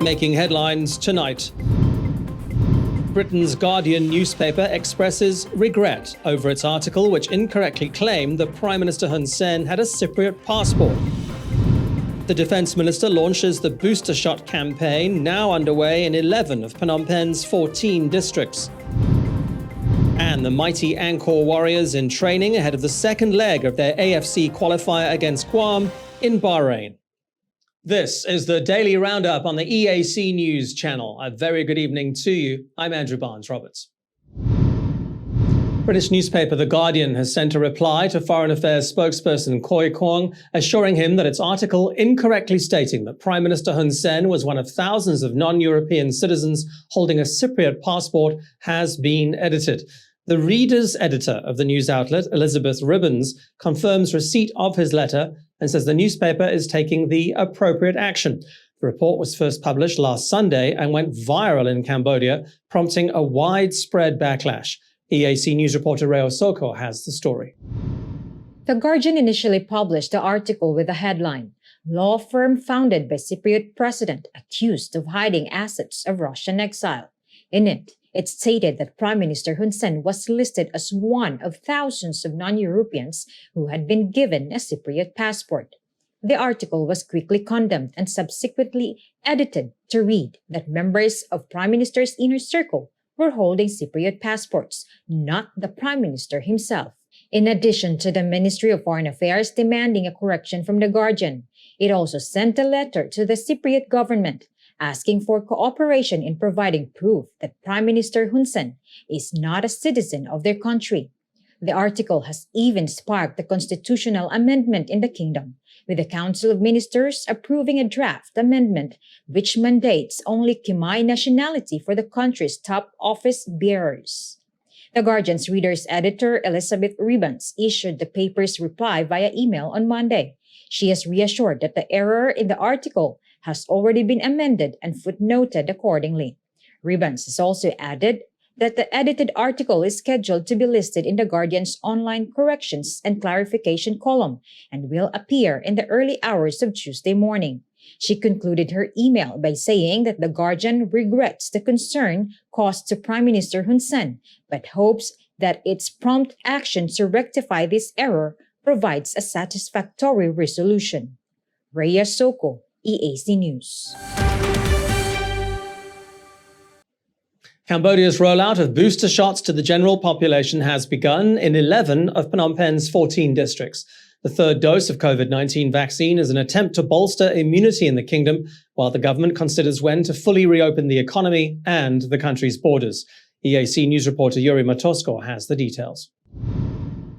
making headlines tonight. Britain's Guardian newspaper expresses regret over its article which incorrectly claimed that Prime Minister Hun Sen had a Cypriot passport. The Defence Minister launches the booster shot campaign, now underway in 11 of Phnom Penh's 14 districts. And the mighty Angkor Warriors in training ahead of the second leg of their AFC qualifier against Guam in Bahrain. This is the Daily Roundup on the EAC News Channel. A very good evening to you. I'm Andrew Barnes-Roberts. British newspaper The Guardian has sent a reply to Foreign Affairs spokesperson Khoi Kwong, assuring him that its article incorrectly stating that Prime Minister Hun Sen was one of thousands of non-European citizens holding a Cypriot passport has been edited. The reader's editor of the news outlet, Elizabeth Ribbons, confirms receipt of his letter and says the newspaper is taking the appropriate action. The report was first published last Sunday and went viral in Cambodia, prompting a widespread backlash. EAC News reporter Reo Soko has the story. The Guardian initially published the article with the headline, "Law firm founded by Cypriot president accused of hiding assets of Russian exile." In it stated that Prime Minister Hun Sen was listed as one of thousands of non-Europeans who had been given a Cypriot passport. The article was quickly condemned and subsequently edited to read that members of Prime Minister's inner circle were holding Cypriot passports, not the Prime Minister himself. In addition to the Ministry of Foreign Affairs demanding a correction from the Guardian, it also sent a letter to the Cypriot government asking for cooperation in providing proof that Prime Minister Hun Sen is not a citizen of their country. The article has even sparked a constitutional amendment in the kingdom, with the Council of Ministers approving a draft amendment which mandates only Khmer nationality for the country's top office bearers. The Guardian's reader's editor, Elizabeth Ribbons, issued the paper's reply via email on Monday. She has reassured that the error in the article has already been amended and footnoted accordingly. Ribbons has also added that the edited article is scheduled to be listed in the Guardian's online corrections and clarification column and will appear in the early hours of Tuesday morning. She concluded her email by saying that the Guardian regrets the concern caused to Prime Minister Hun Sen, but hopes that its prompt action to rectify this error provides a satisfactory resolution. Rhea Soko, EAC News. Cambodia's rollout of booster shots to the general population has begun in 11 of Phnom Penh's 14 districts. The third dose of COVID-19 vaccine is an attempt to bolster immunity in the kingdom, while the government considers when to fully reopen the economy and the country's borders. EAC News reporter Yuri Matosko has the details.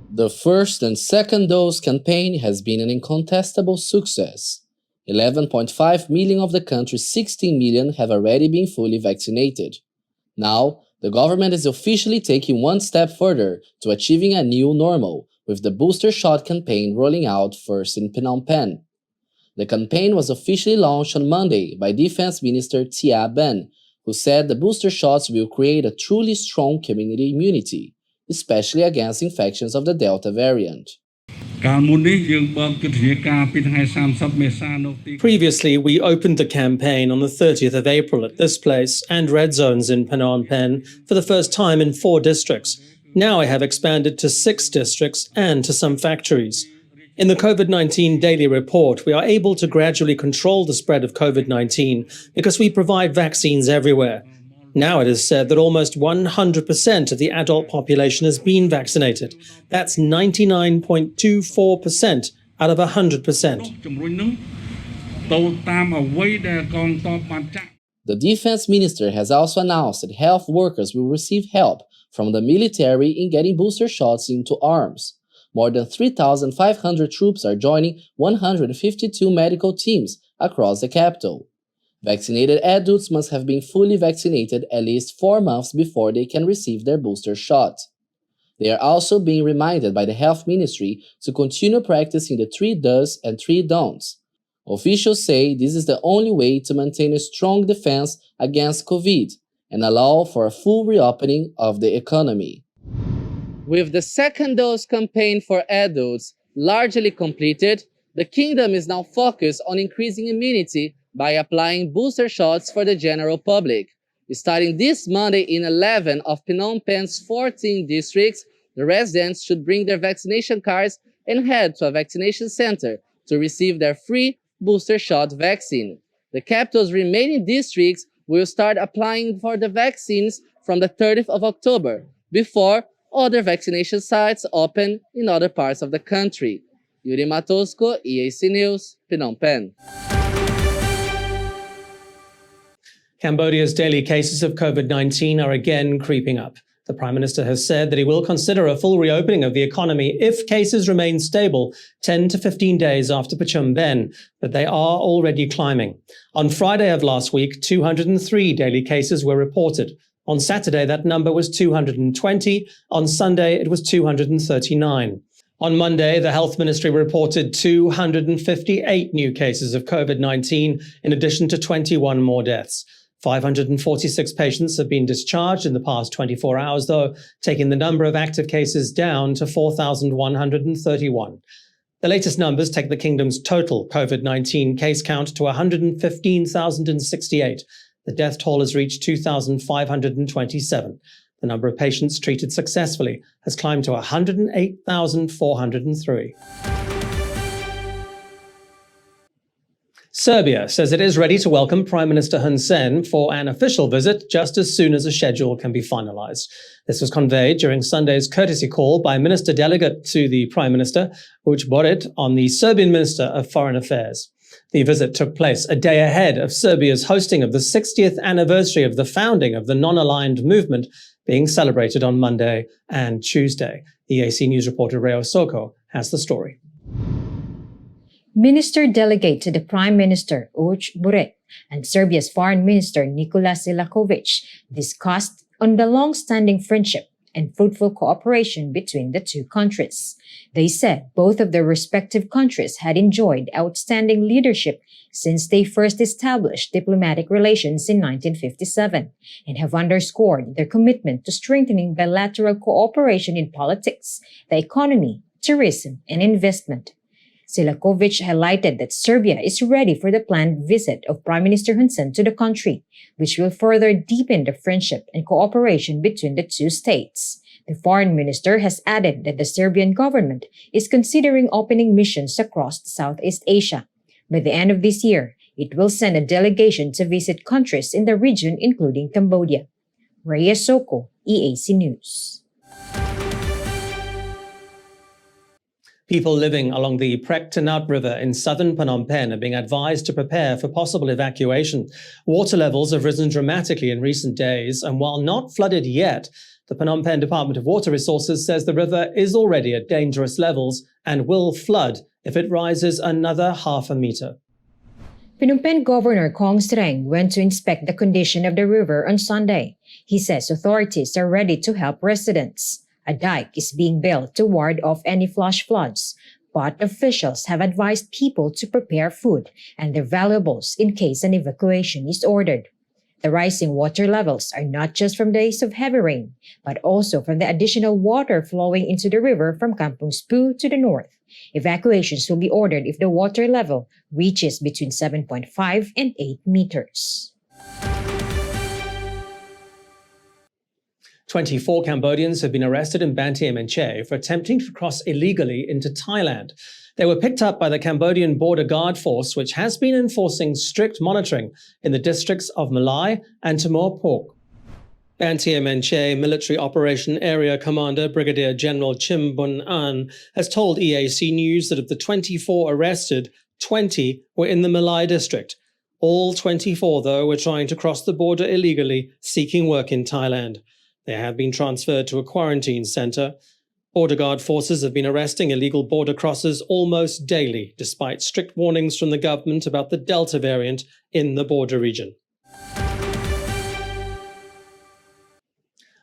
The first and second dose campaign has been an incontestable success. 11.5 million of the country's 16 million have already been fully vaccinated. Now, the government is officially taking one step further to achieving a new normal, with the booster shot campaign rolling out first in Phnom Penh. The campaign was officially launched on Monday by Defense Minister Tia Ben, who said the booster shots will create a truly strong community immunity, especially against infections of the Delta variant. Previously, we opened the campaign on the 30th of April at this place and red zones in Phnom Penh for the first time in 4 districts. Now I have expanded to 6 districts and to some factories. In the COVID-19 daily report, we are able to gradually control the spread of COVID-19 because we provide vaccines everywhere. Now it is said that almost 100% of the adult population has been vaccinated. That's 99.24% out of 100%. The defense minister has also announced that health workers will receive help from the military in getting booster shots into arms. More than 3,500 troops are joining 152 medical teams across the capital. Vaccinated adults must have been fully vaccinated at least 4 months before they can receive their booster shot. They are also being reminded by the Health Ministry to continue practicing the 3 does and 3 don'ts. Officials say this is the only way to maintain a strong defense against COVID and allow for a full reopening of the economy. With the second dose campaign for adults largely completed, the kingdom is now focused on increasing immunity by applying booster shots for the general public. Starting this Monday in 11 of Phnom Penh's 14 districts, the residents should bring their vaccination cards and head to a vaccination center to receive their free booster shot vaccine. The capital's remaining districts will start applying for the vaccines from the 30th of October, before other vaccination sites open in other parts of the country. Yuri Matosco, EAC News, Phnom Penh. Cambodia's daily cases of COVID-19 are again creeping up. The Prime Minister has said that he will consider a full reopening of the economy if cases remain stable 10 to 15 days after Pachum Ben, but they are already climbing. On Friday of last week, 203 daily cases were reported. On Saturday, that number was 220. On Sunday, it was 239. On Monday, the Health Ministry reported 258 new cases of COVID-19, in addition to 21 more deaths. 546 patients have been discharged in the past 24 hours, though, taking the number of active cases down to 4,131. The latest numbers take the kingdom's total COVID-19 case count to 115,068. The death toll has reached 2,527. The number of patients treated successfully has climbed to 108,403. Serbia says it is ready to welcome Prime Minister Hun Sen for an official visit just as soon as a schedule can be finalized. This was conveyed during Sunday's courtesy call by Minister Delegate to the Prime Minister, Uj Borit, on the Serbian Minister of Foreign Affairs. The visit took place a day ahead of Serbia's hosting of the 60th anniversary of the founding of the non-aligned movement, being celebrated on Monday and Tuesday. EAC News reporter Reo Soko has the story. Minister Delegate to the Prime Minister, Uj Borit, and Serbia's Foreign Minister, Nikola Selakovic, discussed on the long-standing friendship and fruitful cooperation between the two countries. They said both of their respective countries had enjoyed outstanding leadership since they first established diplomatic relations in 1957 and have underscored their commitment to strengthening bilateral cooperation in politics, the economy, tourism, and investment. Selakovic highlighted that Serbia is ready for the planned visit of Prime Minister Hun Sen to the country, which will further deepen the friendship and cooperation between the two states. The foreign minister has added that the Serbian government is considering opening missions across Southeast Asia. By the end of this year, it will send a delegation to visit countries in the region, including Cambodia. Rhea Soko, EAC News. People living along the Prek Tanap River in southern Phnom Penh are being advised to prepare for possible evacuation. Water levels have risen dramatically in recent days, and while not flooded yet, the Phnom Penh Department of Water Resources says the river is already at dangerous levels and will flood if it rises another half a meter. Phnom Penh Governor Kong Sreng went to inspect the condition of the river on Sunday. He says authorities are ready to help residents. A dike is being built to ward off any flash floods, but officials have advised people to prepare food and their valuables in case an evacuation is ordered. The rising water levels are not just from days of heavy rain, but also from the additional water flowing into the river from Kampong Spu to the north. Evacuations will be ordered if the water level reaches between 7.5 and 8 meters. 24 Cambodians have been arrested in Banteay Meanchey for attempting to cross illegally into Thailand. They were picked up by the Cambodian Border Guard Force, which has been enforcing strict monitoring in the districts of Malai and Timor Pork. Banteay Meanchey Military Operation Area Commander Brigadier General Chim Bun An has told EAC News that of the 24 arrested, 20 were in the Malai district. All 24, though, were trying to cross the border illegally, seeking work in Thailand. They have been transferred to a quarantine center. Border Guard forces have been arresting illegal border crossers almost daily, despite strict warnings from the government about the Delta variant in the border region.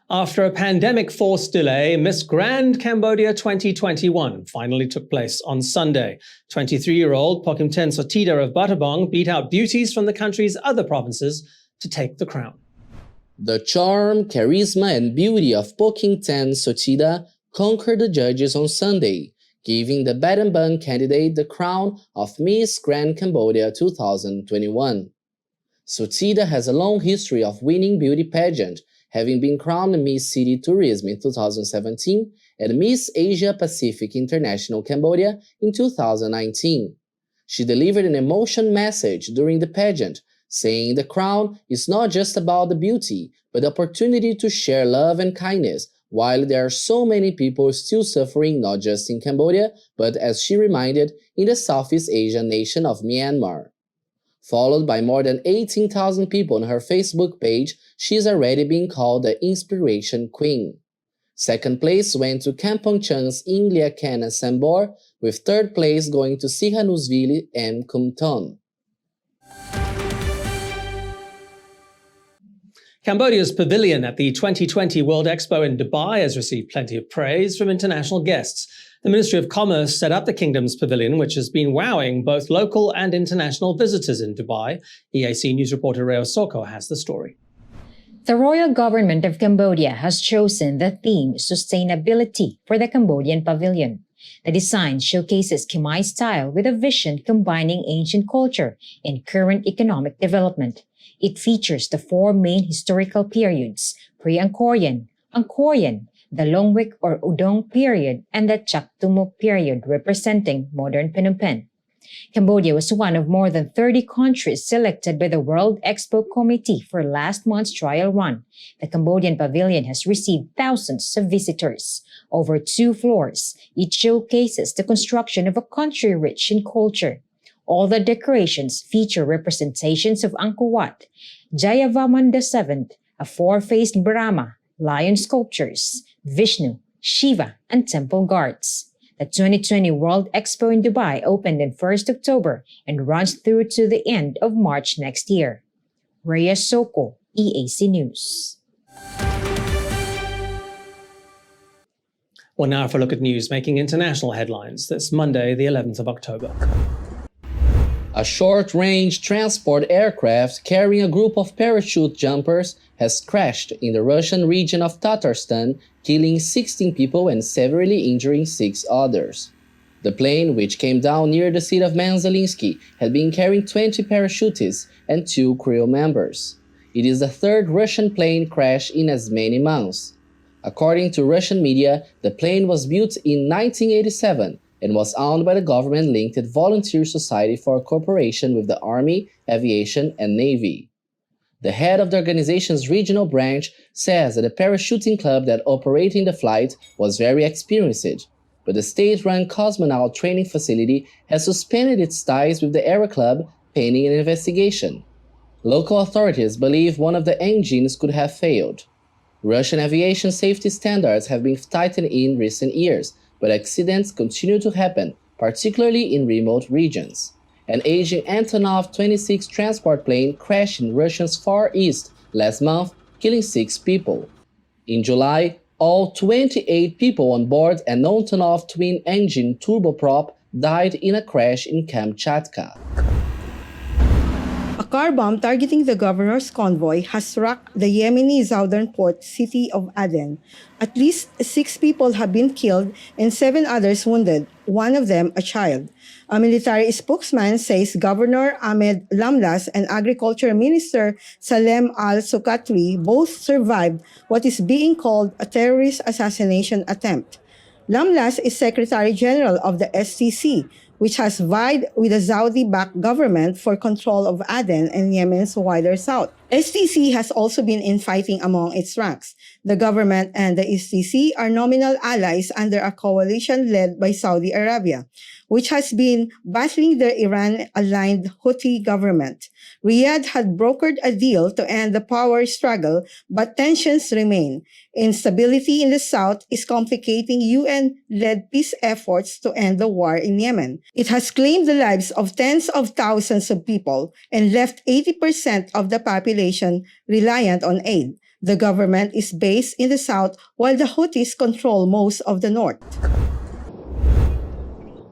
After a pandemic-forced delay, Miss Grand Cambodia 2021 finally took place on Sunday. 23-year-old Pokimten Sotida of Battambang beat out beauties from the country's other provinces to take the crown. The charm, charisma, and beauty of Pokimten Sotida conquered the judges on Sunday, giving the Battambang candidate the crown of Miss Grand Cambodia 2021. Sotida has a long history of winning beauty pageant, having been crowned Miss City Tourism in 2017 and Miss Asia Pacific International Cambodia in 2019. She delivered an emotional message during the pageant, saying the crown is not just about the beauty, but the opportunity to share love and kindness, while there are so many people still suffering not just in Cambodia, but as she reminded, in the Southeast Asian nation of Myanmar. Followed by more than 18,000 people on her Facebook page, she is already being called the Inspiration Queen. Second place went to Kampong Chang's Inglia Kana Sambor, with third place going to Sihanoukville and Kumton. Cambodia's pavilion at the 2020 World Expo in Dubai has received plenty of praise from international guests. The Ministry of Commerce set up the kingdom's pavilion, which has been wowing both local and international visitors in Dubai. EAC News reporter Reo Soko has the story. The royal government of Cambodia has chosen the theme Sustainability for the Cambodian pavilion. The design showcases Khmer style with a vision combining ancient culture and current economic development. It features the four main historical periods, pre-Angkorian, Angkorian, the Longwick or Udong period, and the Chaktumuk period representing modern Phnom Penh. Cambodia was one of more than 30 countries selected by the World Expo Committee for last month's trial run. The Cambodian pavilion has received thousands of visitors. Over 2 floors, it showcases the construction of a country rich in culture. All the decorations feature representations of Angkor Wat, Jayavarman VII, a 4-faced Brahma, lion sculptures, Vishnu, Shiva, and temple guards. The 2020 World Expo in Dubai opened on 1st October and runs through to the end of March next year. Rhea Soko, EAC News. Well, now for a look at news making international headlines. This Monday, the 11th of October. A short-range transport aircraft carrying a group of parachute jumpers has crashed in the Russian region of Tatarstan, killing 16 people and severely injuring 6 others. The plane, which came down near the city of Manzalinsky, had been carrying 20 parachutists and 2 crew members. It is the 3rd Russian plane crash in as many months. According to Russian media, the plane was built in 1987 and was owned by the government-linked Volunteer Society for Cooperation with the Army, Aviation, and Navy. The head of the organization's regional branch says that the parachuting club that operated the flight was very experienced, but the state-run cosmonaut training facility has suspended its ties with the Aero Club pending an investigation. Local authorities believe one of the engines could have failed. Russian aviation safety standards have been tightened in recent years, but accidents continue to happen, particularly in remote regions. An aging Antonov 26 transport plane crashed in Russia's Far East last month, killing 6 people. In July, all 28 people on board an Antonov twin-engine turboprop died in a crash in Kamchatka. A car bomb targeting the governor's convoy has rocked the Yemeni southern port city of Aden. At least 6 people have been killed and 7 others wounded, one of them a child. A military spokesman says Governor Ahmed Lamlas and Agriculture Minister Salem Al-Sukatri both survived what is being called a terrorist assassination attempt. Lamlas is Secretary General of the SCC, which has vied with the Saudi-backed government for control of Aden and Yemen's wider south. STC has also been infighting among its ranks. The government and the STC are nominal allies under a coalition led by Saudi Arabia, which has been battling the Iran-aligned Houthi government. Riyadh had brokered a deal to end the power struggle, but tensions remain. Instability in the south is complicating UN-led peace efforts to end the war in Yemen. It has claimed the lives of tens of thousands of people and left 80% of the population reliant on aid. The government is based in the south while the Houthis control most of the north.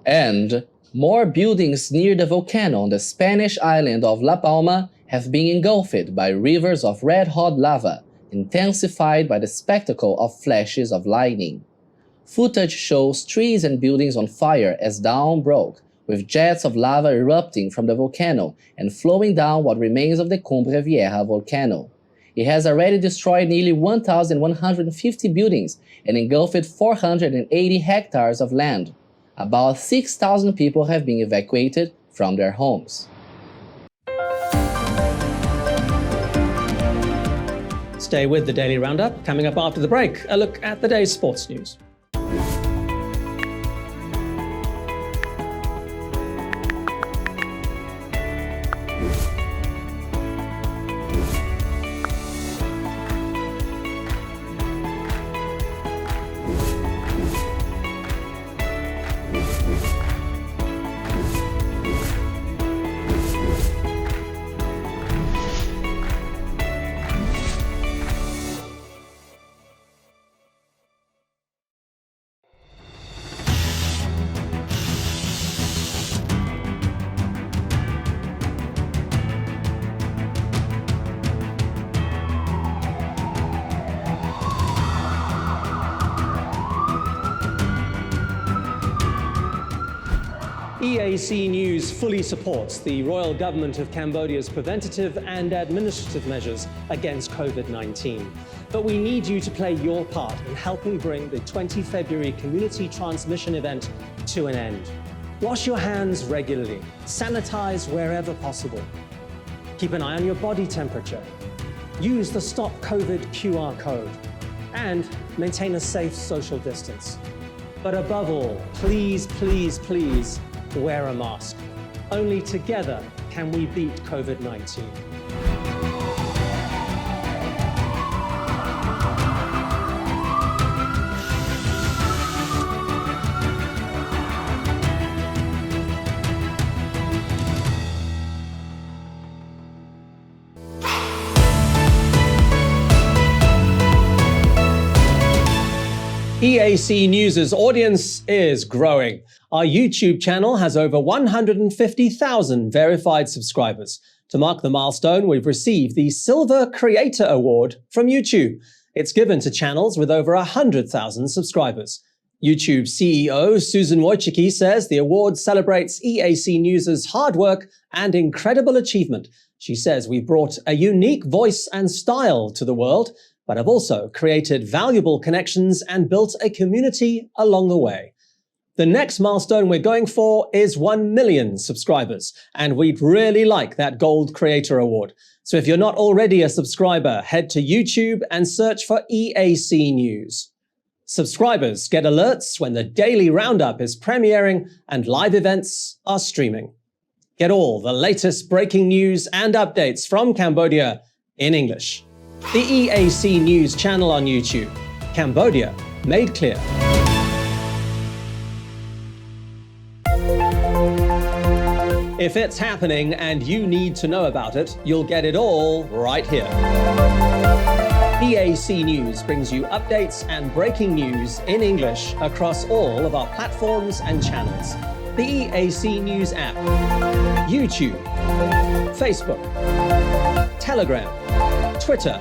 And more buildings near the volcano on the Spanish island of La Palma have been engulfed by rivers of red-hot lava, intensified by the spectacle of flashes of lightning. Footage shows trees and buildings on fire as dawn broke, with jets of lava erupting from the volcano and flowing down what remains of the Cumbre Vieja volcano. It has already destroyed nearly 1,150 buildings and engulfed 480 hectares of land. About 6,000 people have been evacuated from their homes. Stay with the Daily Roundup. Coming up after the break, a look at the day's sports news. EAC News fully supports the royal government of Cambodia's preventative and administrative measures against COVID-19. But we need you to play your part in helping bring the 20 February community transmission event to an end. Wash your hands regularly, sanitize wherever possible. Keep an eye on your body temperature. Use the Stop COVID QR code and maintain a safe social distance. But above all, please, please, please, wear a mask. Only together can we beat COVID-19. EAC News' audience is growing. Our YouTube channel has over 150,000 verified subscribers. To mark the milestone, we've received the Silver Creator Award from YouTube. It's given to channels with over 100,000 subscribers. YouTube CEO Susan Wojcicki says the award celebrates EAC News' hard work and incredible achievement. She says we brought a unique voice and style to the world, but have also created valuable connections and built a community along the way. The next milestone we're going for is 1 million subscribers, and we'd really like that Gold Creator Award. So if you're not already a subscriber, head to YouTube and search for EAC News. Subscribers get alerts when the Daily Roundup is premiering and live events are streaming. Get all the latest breaking news and updates from Cambodia in English. The EAC News channel on YouTube. Cambodia made clear. If it's happening and you need to know about it, you'll get it all right here. EAC News brings you updates and breaking news in English across all of our platforms and channels. The EAC News app, YouTube, Facebook, Telegram, Twitter,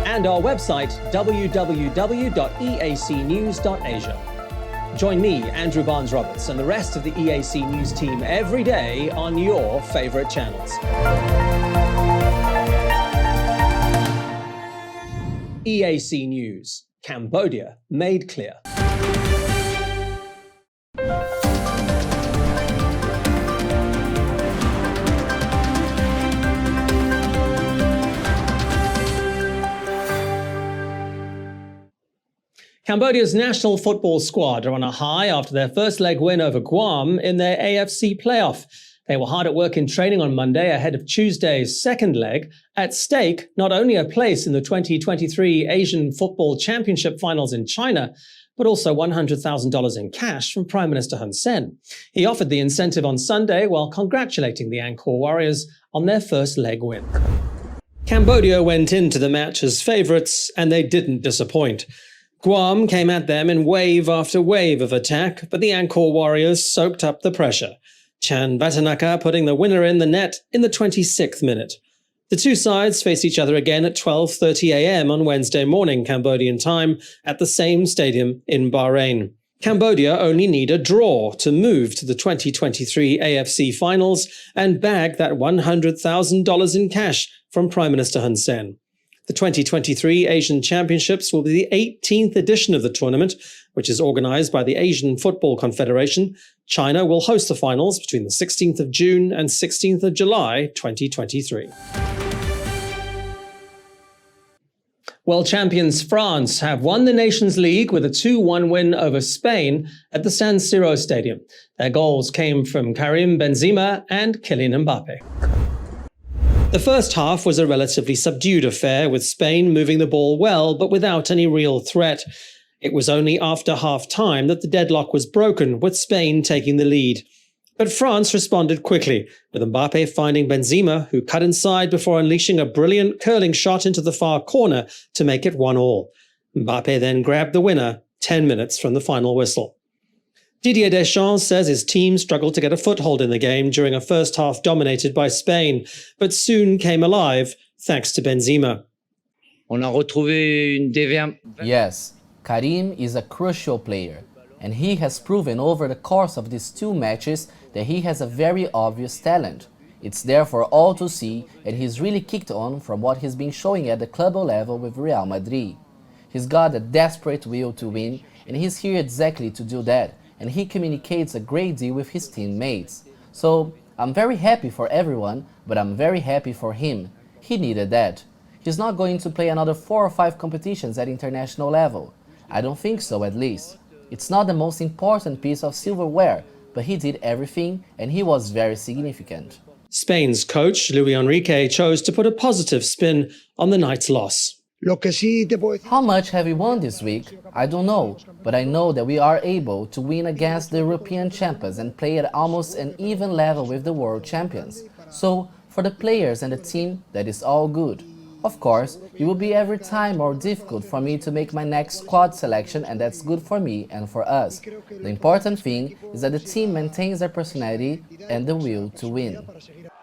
and our website www.eacnews.asia. Join me, Andrew Barnes-Roberts, and the rest of the EAC News team every day on your favorite channels. EAC News, Cambodia made clear. Cambodia's national football squad are on a high after their first leg win over Guam in their AFC playoff. They were hard at work in training on Monday ahead of Tuesday's second leg. At stake, not only a place in the 2023 Asian Football Championship finals in China, but also $100,000 in cash from Prime Minister Hun Sen. He offered the incentive on Sunday while congratulating the Angkor Warriors on their first leg win. Cambodia went into the match as favourites, and they didn't disappoint. Guam came at them in wave after wave of attack, but the Angkor Warriors soaked up the pressure. Chan Vatanaka putting the winner in the net in the 26th minute. The two sides face each other again at 12:30 a.m. on Wednesday morning Cambodian time at the same stadium in Bahrain. Cambodia only need a draw to move to the 2023 AFC finals and bag that $100,000 in cash from Prime Minister Hun Sen. The 2023 Asian Championships will be the 18th edition of the tournament, which is organized by the Asian Football Confederation. China will host the finals between the 16th of June and 16th of July 2023. World champions France have won the Nations League with a 2-1 win over Spain at the San Siro Stadium. Their goals came from Karim Benzema and Kylian Mbappe. The first half was a relatively subdued affair, with Spain moving the ball well but without any real threat. It was only after half-time that the deadlock was broken, with Spain taking the lead. But France responded quickly, with Mbappe finding Benzema, who cut inside before unleashing a brilliant curling shot into the far corner to make it 1-1. Mbappe then grabbed the winner 10 minutes from the final whistle. Didier Deschamps says his team struggled to get a foothold in the game during a first half dominated by Spain, but soon came alive thanks to Benzema. Yes, Karim is a crucial player, and he has proven over the course of these 2 matches that he has a very obvious talent. It's there for all to see, and he's really kicked on from what he's been showing at the club level with Real Madrid. He's got a desperate will to win, and he's here exactly to do that, and he communicates a great deal with his teammates. So, I'm very happy for everyone, but I'm very happy for him. He needed that. He's not going to play another 4 or 5 competitions at international level. I don't think so, at least. It's not the most important piece of silverware, but he did everything, and he was very significant. Spain's coach, Luis Enrique, chose to put a positive spin on the night's loss. How much have we won this week? I don't know, but I know that we are able to win against the European champions and play at almost an even level with the world champions. So, for the players and the team, that is all good. Of course, it will be every time more difficult for me to make my next squad selection, and that's good for me and for us. The important thing is that the team maintains their personality and the will to win.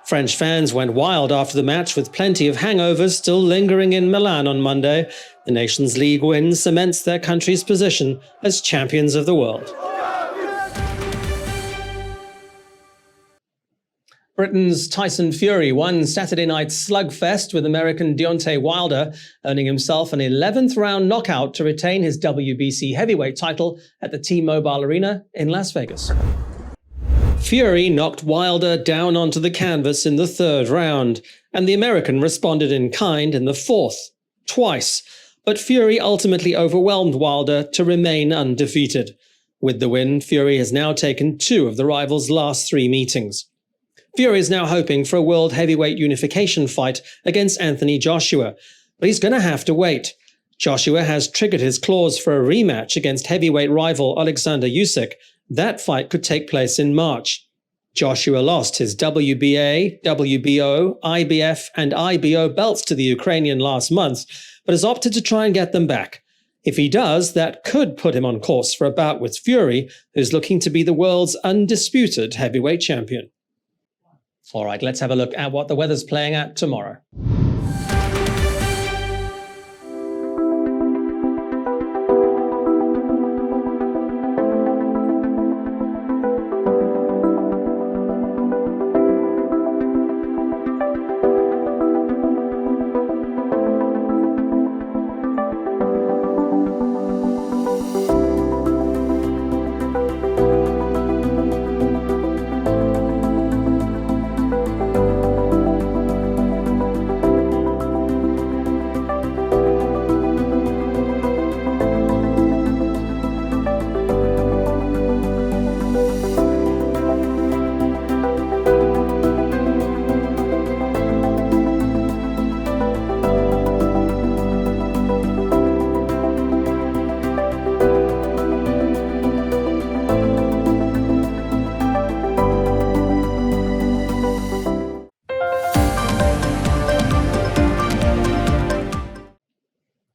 French fans went wild after the match, with plenty of hangovers still lingering in Milan on Monday. The Nations League win cements their country's position as champions of the world. Britain's Tyson Fury won Saturday night's slugfest with American Deontay Wilder, earning himself an 11th round knockout to retain his WBC heavyweight title at the T-Mobile Arena in Las Vegas. Fury knocked Wilder down onto the canvas in the 3rd round, and the American responded in kind in the 4th, twice, but Fury ultimately overwhelmed Wilder to remain undefeated. With the win, Fury has now taken 2 of the rival's last 3 meetings. Fury is now hoping for a world heavyweight unification fight against Anthony Joshua, but he's going to have to wait. Joshua has triggered his clause for a rematch against heavyweight rival Alexander Usyk. That fight could take place in March. Joshua lost his WBA, WBO, IBF, and IBO belts to the Ukrainian last month, but has opted to try and get them back. If he does, that could put him on course for a bout with Fury, who's looking to be the world's undisputed heavyweight champion. All right, let's have a look at what the weather's playing at tomorrow.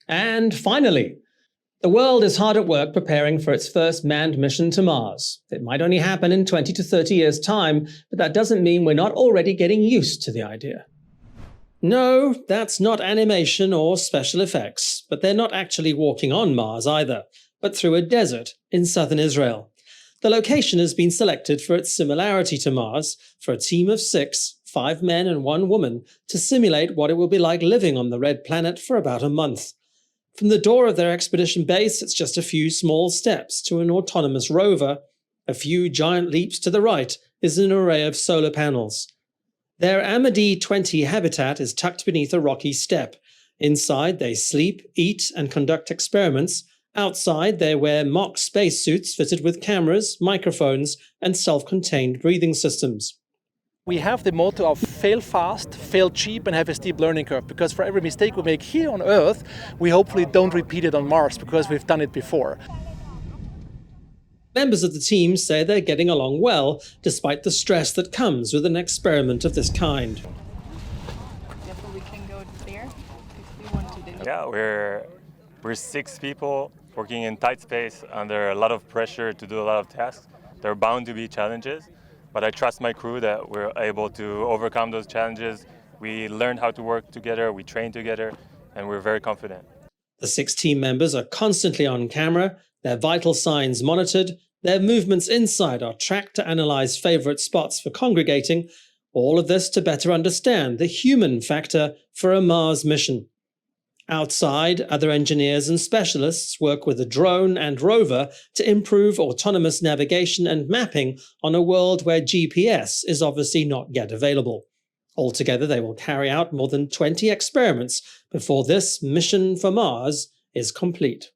And finally, the world is hard at work preparing for its first manned mission to Mars. It might only happen in 20 to 30 years' time, but that doesn't mean we're not already getting used to the idea. No, that's not animation or special effects, but they're not actually walking on Mars either. but through a desert in southern Israel. The location has been selected for its similarity to Mars for a team of 6, 5 men and 1 woman, to simulate what it will be like living on the red planet for about a month. From the door of their expedition base, it's just a few small steps to an autonomous rover. A few giant leaps to the right is an array of solar panels. Their Amadi 20 habitat is tucked beneath a rocky step. Inside, they sleep, eat, and conduct experiments. Outside, they wear mock spacesuits fitted with cameras, microphones, and self-contained breathing systems. We have the motto of fail fast, fail cheap, and have a steep learning curve, because for every mistake we make here on Earth, we hopefully don't repeat it on Mars, because we've done it before. Members of the team say they're getting along well, despite the stress that comes with an experiment of this kind. We can go there if we want to do. Yeah, we're 6 people working in tight space under a lot of pressure to do a lot of tasks. There are bound to be challenges, but I trust my crew that we're able to overcome those challenges. We learned how to work together, we train together, and we're very confident. The 6 team members are constantly on camera, their vital signs monitored, their movements inside are tracked to analyze favorite spots for congregating, all of this to better understand the human factor for a Mars mission. Outside, other engineers and specialists work with a drone and rover to improve autonomous navigation and mapping on a world where GPS is obviously not yet available. Altogether, they will carry out more than 20 experiments before this mission for Mars is complete.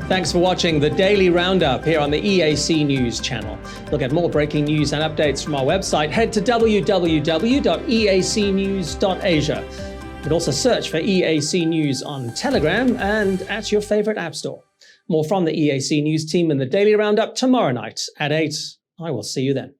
Thanks for watching the Daily Roundup here on the EAC News Channel. You'll get more breaking news and updates from our website. Head to www.eacnews.asia. You can also search for EAC News on Telegram and at your favorite app store. More from the EAC News team in the Daily Roundup tomorrow night at 8. I will see you then.